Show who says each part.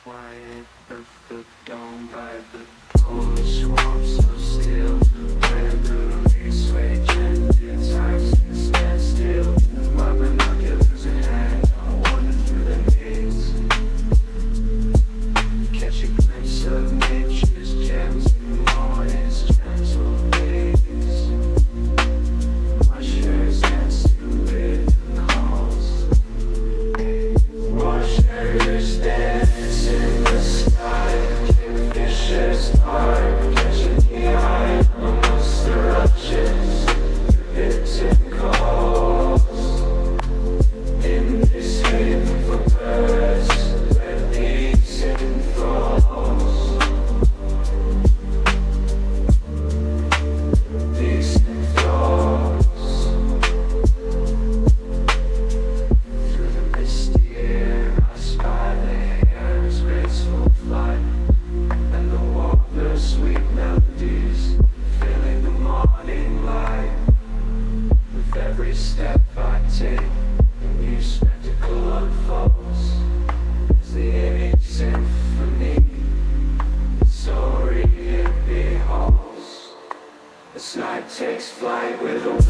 Speaker 1: quiet, the dawn by the Polish swamps of steel, where the leaves sway gently, time stand still. My binoculars in hand, I'm wandering through the maze, catch a glimpse of nature's gems in the morning's gentle gaze. My shirt's dancing with the calls. Washers dance in the sky, kingfishers are catching the eye amongst the rushes, the pits and calls. In this haven for birds, where leaves and falls. These and dogs. Through the misty air, I spy the hare's graceful flight, and the warbler's sweet melodies, filling the morning light. With every step I take, a new spectacle unfolds. As the image symphony, the story it beholds. The night takes flight with a